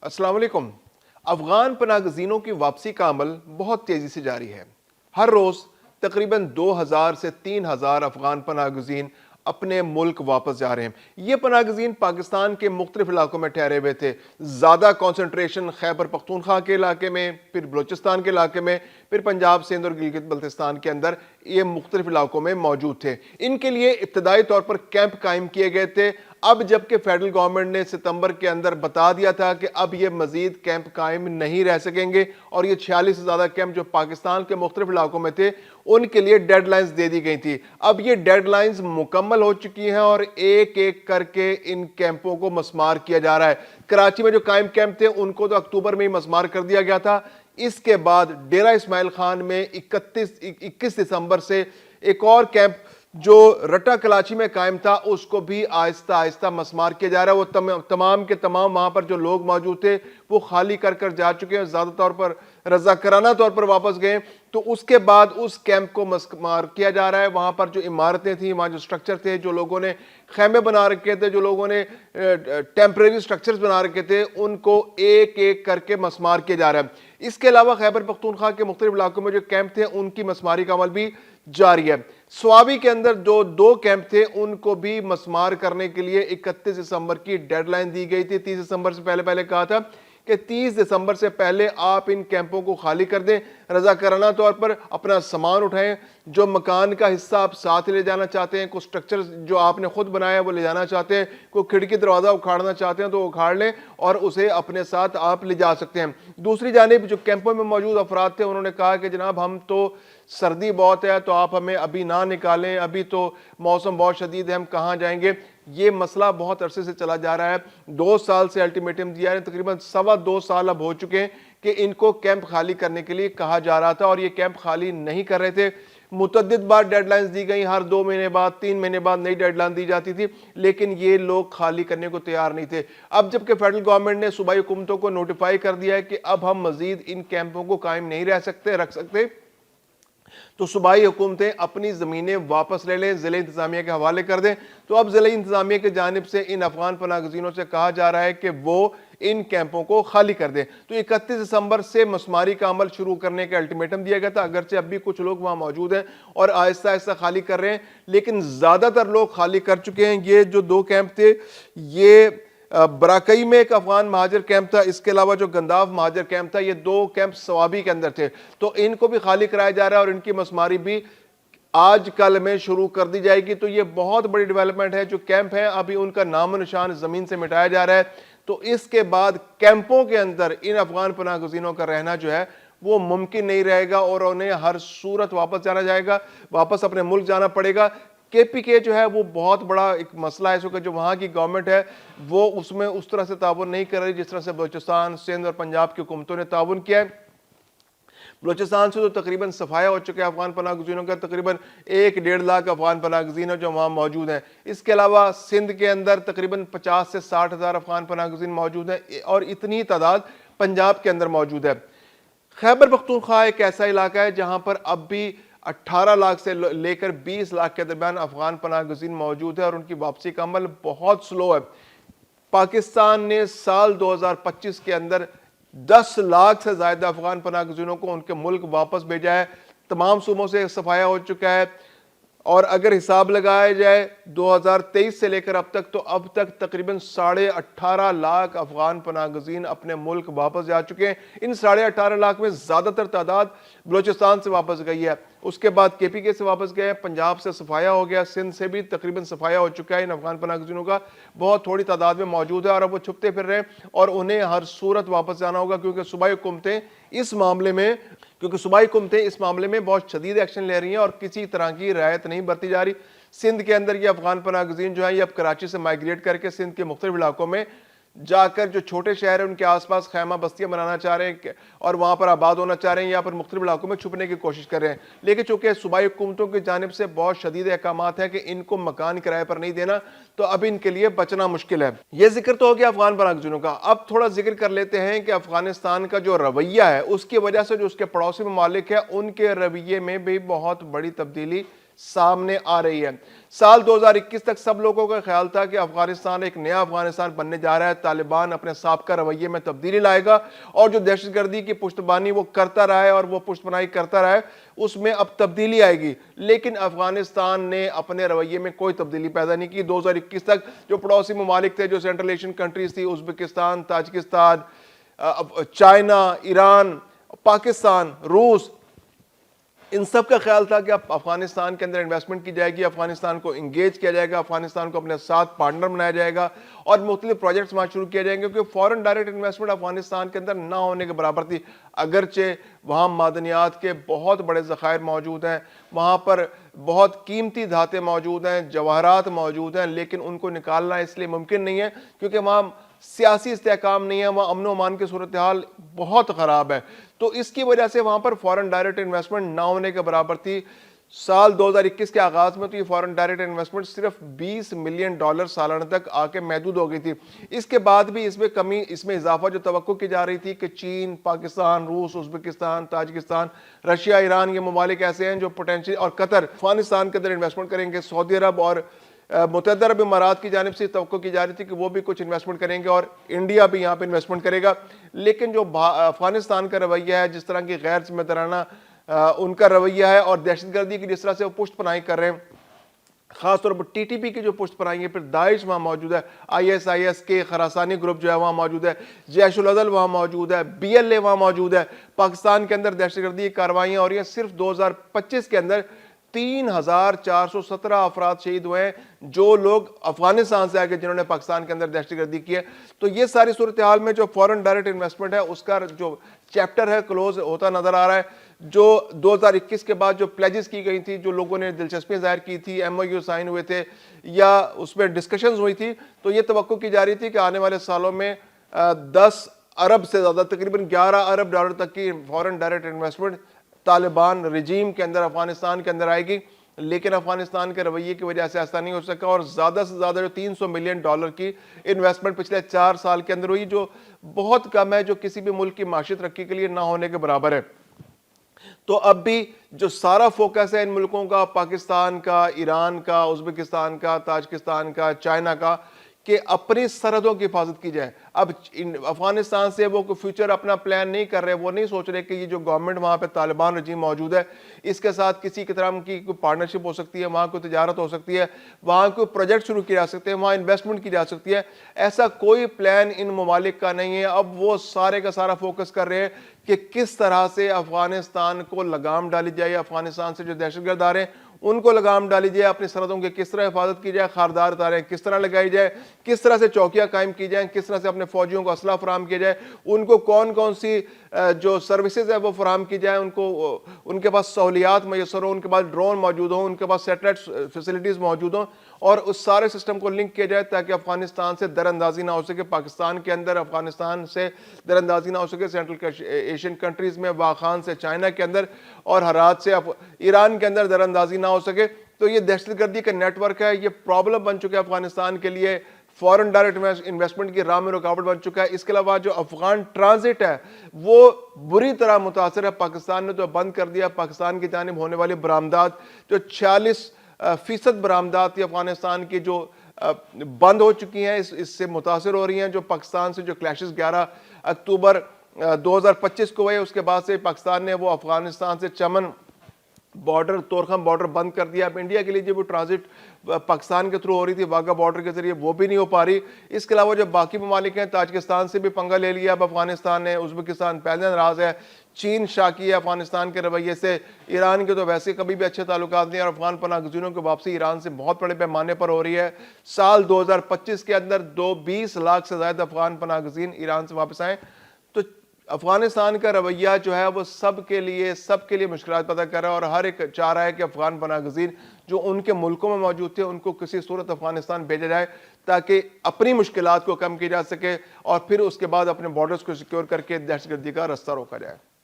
अस्सलाम वालेकुम। अफगान पनाह गज़ीनों की वापसी का अमल बहुत तेज़ी से जारी है। हर रोज़ तकरीबन 2000 से 3000 अफगान पनाह गज़ीन अपने मुल्क वापस जा रहे हैं। ये पनाह गज़ीन पाकिस्तान के मुख्तलिफ इलाकों में ठहरे हुए थे। ज़्यादा कॉन्सेंट्रेशन खैबर पख्तूनख्वा के इलाके में, फिर बलोचिस्तान के इलाके में, फिर पंजाब, सिंध और गिलगित बल्तिस्तान के अंदर ये मुख्तलिफ इलाकों में मौजूद थे। इनके लिए इब्तदाई तौर पर कैंप कायम किए गए थे। अब जबकि फेडरल गवर्नमेंट ने सितंबर के अंदर बता दिया था कि अब ये मजीद कैंप कायम नहीं रह सकेंगे और ये 46 से ज़्यादा कैंप जो पाकिस्तान के मुख्तलिफ इलाकों में थे उनके लिए डेडलाइंस दे दी गई थी। अब ये डेडलाइंस मुकम्मल हो चुकी हैं और एक एक करके इन कैंपों को मस्मार किया जा रहा है। कराची में जो कायम कैंप थे उनको तो अक्टूबर में ही मस्मार कर दिया गया था। इसके बाद डेरा इस्माइल खान में 21 दिसंबर से एक और कैंप जो रटा कलाची में कायम था उसको भी आहिस्ता आहिस्ता मस्मार किया जा रहा है। वो तमाम के तमाम वहां पर जो लोग मौजूद थे वो खाली कर कर जा चुके हैं, ज्यादा तौर पर रजाकराना तौर पर वापस गए। तो उसके बाद उस कैंप को मस्मार किया जा रहा है। वहां पर जो इमारतें थी, वहां जो स्ट्रक्चर थे, जो लोगों ने खैमे बना रखे थे, जो लोगों ने टेम्परेरी स्ट्रक्चर्स बना रखे थे, उनको एक एक करके मस्मार किया जा रहा है। इसके अलावा खैबर पख्तूनख्वा के मुख्तलिफ इलाकों में जो कैंप थे उनकी मस्मारी का अमल भी जारी है। स्वाबी के अंदर जो 2 कैंप थे उनको भी मस्मार करने के लिए 31 दिसंबर की डेडलाइन दी गई थी। 30 दिसंबर से पहले कहा था कि 30 दिसंबर से पहले आप इन कैंपों को खाली कर दें, रजाकाराना तौर पर अपना सामान उठाएं, जो मकान का हिस्सा आप साथ ले जाना चाहते हैं, कुछ स्ट्रक्चर जो आपने खुद बनाया वो ले जाना चाहते हैं, कोई खिड़की दरवाज़ा उखाड़ना चाहते हैं तो उखाड़ लें और उसे अपने साथ आप ले जा सकते हैं। दूसरी जानिब जो कैंपों में मौजूद अफराद थे उन्होंने कहा कि जनाब हम तो सर्दी बहुत है तो आप हमें अभी ना निकालें, अभी तो मौसम बहुत शदीद है, हम कहाँ जाएंगे। ये मसला बहुत अरसे से चला जा रहा है। 2 साल से अल्टीमेटम दिया है, तकरीबन 2.25 साल अब हो चुके हैं कि इनको कैंप खाली करने के लिए कहा जा रहा था और ये कैंप खाली नहीं कर रहे थे। मुतअद्दिद बार डेडलाइंस दी गई, हर 2 महीने बाद 3 महीने बाद नई डेडलाइन दी जाती थी, लेकिन ये लोग खाली करने को तैयार नहीं थे। अब जबकि फेडरल गवर्नमेंट ने सूबाई हुकूमतों को नोटिफाई कर दिया है कि अब हम मजीद इन कैंपों को कायम नहीं रख सकते, तो सूबाई हुकूमतें अपनी ज़मीनें वापस ले लें, ज़िले इंतज़ामिया के हवाले कर दें। तो अब ज़िले इंतज़ामिया की जानिब से इन अफगान पनाह गज़ीनों से कहा जा रहा है कि वो इन कैंपों को खाली कर दें। तो 31 दिसंबर से मस्मारी का अमल शुरू करने का अल्टीमेटम दिया गया था, अगरचे अब भी कुछ लोग वहाँ मौजूद हैं और आहिस्ता आहिस्ता खाली कर रहे हैं, लेकिन ज़्यादातर लोग खाली कर चुके हैं। ये जो 2 कैंप थे, ये बराकई में एक अफगान महाजर कैंप था, इसके अलावा जो गंदाफ महाजर कैंप था, ये 2 कैंप सवाबी के अंदर थे। तो इनको भी खाली कराया जा रहा है और इनकी मस्मारी भी आज कल में शुरू कर दी जाएगी। तो ये बहुत बड़ी डेवलपमेंट है। जो कैंप है अभी उनका नाम निशान जमीन से मिटाया जा रहा है। तो इसके बाद कैंपों के अंदर इन अफगान पनाह गज़ीनों का रहना जो है वो मुमकिन नहीं रहेगा और उन्हें हर सूरत वापस जाना जाएगा, वापस अपने मुल्क जाना पड़ेगा। केपीके जो है वो बहुत बड़ा एक मसला है, इसको जो वहाँ की गवर्नमेंट है वो उसमें उस तरह से ताउन नहीं कर रही जिस तरह से बलूचिस्तान, सिंध और पंजाब की हुकूमतों ने ताउन किया है। बलूचिस्तान से तो तकरीबन सफाया हो चुके हैं अफगान पनाह गज़ीनों का, तकरीबन 1-1.5 लाख अफगान पनाह गज़ीन जो वहाँ मौजूद हैं। इसके अलावा सिंध के अंदर तकरीबन 50 से 60 हज़ार अफगान पनाह गज़ीन मौजूद हैं और इतनी तादाद पंजाब के अंदर मौजूद है। खैबर पख्तूनख्वा एक ऐसा इलाका है जहाँ पर अब भी 18 लाख से लेकर 20 लाख के दरमियान अफगान पनाह गज़ीन मौजूद है और उनकी वापसी का अमल बहुत स्लो है। पाकिस्तान ने साल 2025 के अंदर 10 लाख से ज्यादा अफगान पनाह गज़ीनों को उनके मुल्क वापस भेजा है। तमाम सूबों से सफाया हो चुका है और अगर हिसाब लगाया जाए 2023 से लेकर अब तक तकरीबन 18.5 लाख अफगान पनाह गज़ीन अपने मुल्क वापस जा चुके हैं। इन 18.5 लाख में ज़्यादातर तादाद बलूचिस्तान से वापस गई है, उसके बाद केपीके से वापस गए, पंजाब से सफाया हो गया, सिंध से भी तकरीबन सफाया हो चुका है। इन अफगान पनाह गज़ीनों का बहुत थोड़ी तादाद में मौजूद है और अब वो छुपते फिर रहे हैं और उन्हें हर सूरत वापस जाना होगा क्योंकि सूबाई हुकूमतें इस मामले में बहुत शदीद एक्शन ले रही हैं और किसी तरह की रियायत नहीं बरती जा रही। सिंध के अंदर ये अफगान पनाह गज़ीन जो है ये अब कराची से माइग्रेट करके सिंध के मुख्तलिफ इलाकों में जाकर जो छोटे शहर हैं उनके आसपास खैमा बस्तियां बनाना चाह रहे हैं और वहां पर आबाद होना चाह रहे हैं, यहाँ पर मुख्तलिफ इलाकों में छुपने की कोशिश कर रहे हैं। लेकिन चूंकि सूबाई हुकूमतों की जानिब से बहुत शदीद अहकामात है कि इनको मकान किराए पर नहीं देना, तो अब इनके लिए बचना मुश्किल है। यह जिक्र तो हो गया अफगान पनाह गज़ीनों का। अब थोड़ा जिक्र कर लेते हैं कि अफगानिस्तान का जो रवैया है उसकी वजह से जो उसके पड़ोसी ममालिक है उनके रवैये में भी बहुत बड़ी तब्दीली سامنے آ رہی ہے۔ سال 2021 تک سب لوگوں کا خیال تھا کہ افغانستان ایک نیا افغانستان بننے جا رہا ہے، طالبان اپنے سابقہ رویے میں تبدیلی لائے گا اور جو دہشت گردی کی پشتبانی وہ کرتا رہا ہے اور وہ پشت پناہی کرتا رہا ہے اس میں اب تبدیلی آئے گی، لیکن افغانستان نے اپنے رویے میں کوئی تبدیلی پیدا نہیں کی۔ 2021 تک جو پڑوسی ممالک تھے، جو سینٹرل ایشین کنٹریز تھی، Uzbekistan, Tajikistan, China, Iran, Pakistan, روس، ان سب کا خیال تھا کہ اب افغانستان کے اندر انویسٹمنٹ کی جائے گی، افغانستان کو انگیج کیا جائے گا، افغانستان کو اپنے ساتھ پارٹنر بنایا جائے گا اور مختلف پروجیکٹس وہاں شروع کیے جائیں گے، کیونکہ فورن ڈائریکٹ انویسٹمنٹ افغانستان کے اندر نہ ہونے کے برابر تھی۔ اگرچہ وہاں معدنیات کے بہت بڑے ذخائر موجود ہیں، وہاں پر بہت قیمتی دھاتیں موجود ہیں، جواہرات موجود ہیں، لیکن ان کو نکالنا اس لیے ممکن نہیں ہے کیونکہ وہاں سیاسی استحکام نہیں ہے، وہاں امن و امان کی صورتحال بہت خراب ہے، تو اس کی وجہ سے وہاں پر فورن ڈائریکٹ انویسٹمنٹ نہ ہونے کے برابر تھی۔ سال 2021 کے آغاز میں تو یہ فورن ڈائریکٹ انویسٹمنٹ صرف $20 ملین سالانہ تک آ کے محدود ہو گئی تھی۔ اس کے بعد بھی اس میں اضافہ جو توقع کی جا رہی تھی کہ چین، پاکستان، روس، ازبکستان، تاجکستان، رشیا، ایران، یہ ممالک ایسے ہیں جو پوٹینشیل، اور قطر افغانستان کے اندر انویسٹمنٹ کریں گے، سعودی عرب اور متحدہ عرب امارات کی جانب سے توقع کی جا رہی تھی کہ وہ بھی کچھ انویسٹمنٹ کریں گے اور انڈیا بھی یہاں پہ انویسٹمنٹ کرے گا، لیکن جو افغانستان کا رویہ ہے، جس طرح کی غیر ذمہ دارانہ ان کا رویہ ہے اور دہشت گردی کی جس طرح سے وہ پشت پناہی کر رہے ہیں، خاص طور پر ٹی ٹی پی کی جو پشت پناہی ہے، پھر داعش وہاں موجود ہے، ISIS کے خراسانی گروپ جو ہے وہاں موجود ہے، جیش العدل وہاں موجود ہے، BLA وہاں موجود ہے، پاکستان کے اندر دہشت گردی کی کارروائیاں ہو رہی ہیں۔ صرف 2025 کے اندر 3,417 افراد شہید ہوئے ہیں جو لوگ افغانستان سے آگے جنہوں نے پاکستان کے اندر دہشت گردی کی ہے۔ تو یہ ساری صورتحال میں جو فورن ڈائریکٹ انویسٹمنٹ ہے اس کا جو چیپٹر ہے کلوز ہوتا نظر آ رہا ہے۔ جو 2021 کے بعد جو پلیجز کی گئی تھی، جو لوگوں نے دلچسپی ظاہر کی تھی، MOU سائن ہوئے تھے یا اس میں ڈسکشنز ہوئی تھی، تو یہ توقع کی جا رہی تھی کہ آنے والے سالوں میں 10 ارب سے زیادہ، تقریباً $11 ارب تک کی فورن ڈائریکٹ انویسٹمنٹ طالبان رجیم کے اندر، افغانستان کے اندر آئے گی، لیکن افغانستان کے رویے کی وجہ سے ایسا نہیں ہو سکا اور زیادہ سے زیادہ جو $300 ملین کی انویسٹمنٹ پچھلے 4 سال کے اندر ہوئی، جو بہت کم ہے، جو کسی بھی ملک کی معاشی ترقی کے لیے نہ ہونے کے برابر ہے۔ تو اب بھی جو سارا فوکس ہے ان ملکوں کا، پاکستان کا، ایران کا، ازبکستان کا، تاجکستان کا، چائنا کا، کہ اپنی سرحدوں کی حفاظت کی جائے۔ اب افغانستان سے وہ کوئی فیوچر اپنا پلان نہیں کر رہے، وہ نہیں سوچ رہے کہ یہ جو گورنمنٹ وہاں پہ طالبان رجیم موجود ہے اس کے ساتھ کسی طرح کی کوئی پارٹنرشپ ہو سکتی ہے، وہاں کوئی تجارت ہو سکتی ہے، وہاں کوئی پروجیکٹ شروع کیے جا سکتے ہیں، وہاں انویسٹمنٹ کی جا سکتی ہے، ایسا کوئی پلان ان ممالک کا نہیں ہے۔ اب وہ سارے کا سارا فوکس کر رہے ہیں کہ کس طرح سے افغانستان کو لگام ڈالی جائے، افغانستان سے جو دہشت گرد آ رہے ہیں ان کو لگام ڈالی جائے، اپنی سرحدوں کی کس طرح حفاظت کی جائے، خاردار تاریں کس طرح لگائی جائے، کس طرح سے چوکیاں قائم کی جائیں، کس طرح سے اپنے فوجیوں کو اسلحہ فراہم کیا جائے، ان کو کون کون سی جو سروسز ہے وہ فراہم کی جائیں، ان کے پاس سہولیات میسر ہوں، ان کے پاس ڈرون موجود ہوں، ان کے پاس سیٹلائٹ فیسلٹیز موجود ہوں، اور اس سارے سسٹم کو لنک کیا جائے تاکہ افغانستان سے در اندازی نہ ہو سکے، پاکستان کے اندر افغانستان سے در اندازی نہ ہو سکے، سینٹرل ایشین کنٹریز میں واخان سے چائنا کے اندر اور ہرات سے ایران کے اندر در اندازی نہ ہو سکے۔ تو یہ دہشت گردی کا نیٹ ورک ہے، یہ پرابلم بن چکا ہے افغانستان کے لیے، فورن ڈائریکٹ انویسٹمنٹ کی راہ میں رکاوٹ بن چکا ہے۔ اس کے علاوہ جو افغان ٹرانزٹ ہے وہ بری طرح متاثر ہے، پاکستان نے تو بند کر دیا، پاکستان کی جانب ہونے والی برآمدات جو 46% برآمدات تھی افغانستان کی جو بند ہو چکی ہیں، اس سے متاثر ہو رہی ہیں۔ جو پاکستان سے جو کلیشز 11 اکتوبر 2025 کو ہوئے، اس کے بعد سے پاکستان نے وہ افغانستان سے چمن بارڈر، تورخم بارڈر بند کر دیا۔ اب انڈیا کے لیے جو ٹرانزٹ پاکستان کے تھرو ہو رہی تھی واگا بارڈر کے ذریعے، وہ بھی نہیں ہو پا رہی۔ اس کے علاوہ جو باقی ممالک ہیں، تاجکستان سے بھی پنگا لے لیا اب افغانستان نے، ازبکستان پہلے ناراض ہے، چین شاکی ہے افغانستان کے رویے سے، ایران کے تو ویسے کبھی بھی اچھے تعلقات نہیں، اور افغان پناہ گزینوں کی واپسی ایران سے بہت بڑے پیمانے پر ہو رہی ہے۔ سال 2025 کے اندر 20 لاکھ سے زائد افغان پناہ گزین ایران سے واپس آئیں۔ تو افغانستان کا رویہ جو ہے وہ سب کے لیے مشکلات پیدا کر رہا ہے، اور ہر ایک چاہ رہا ہے کہ افغان پناہ گزین جو ان کے ملکوں میں موجود تھے ان کو کسی صورت افغانستان بھیجا جائے تاکہ اپنی مشکلات کو کم کی جا سکے اور پھر اس کے بعد اپنے بارڈرز کو سیکیور کر کے دہشت گردی کا رستہ روکا جائے۔